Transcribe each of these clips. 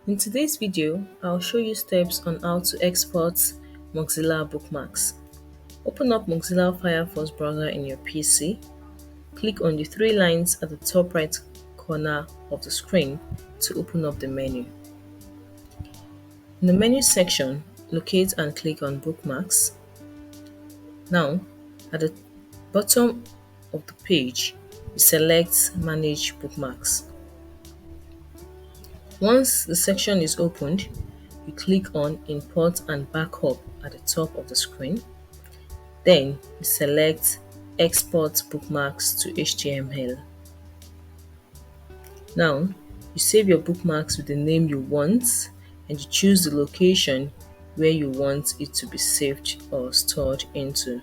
In today's video, I'll show you steps on how to export Mozilla bookmarks. Open up Mozilla Firefox browser in your PC. Click on the three lines at the top right corner of the screen to open up the menu. In the menu section, locate and click on Bookmarks. Now, at the bottom of the page, you select Manage Bookmarks. Once the section is opened, you click on Import and Backup at the top of the screen. Then you select Export Bookmarks to HTML. Now, you save your bookmarks with the name you want and you choose the location where you want it to be saved or stored into.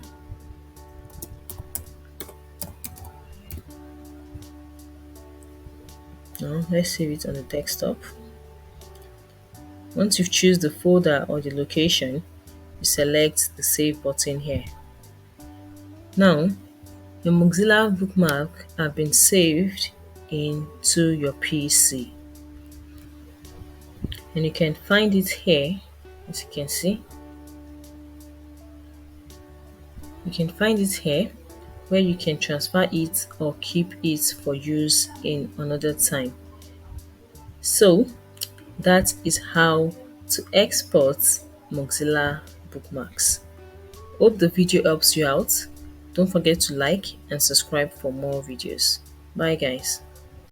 Now, let's save it on the desktop. Once you've chosen the folder or the location, you select the Save button here. Now, your Mozilla bookmark have been saved into your PC. And you can find it here, as you can see. You can find it here where you can transfer it or keep it for use in another time. So that is how to export Mozilla bookmarks. Hope the video helps you out. Don't forget to like and subscribe for more videos. Bye guys.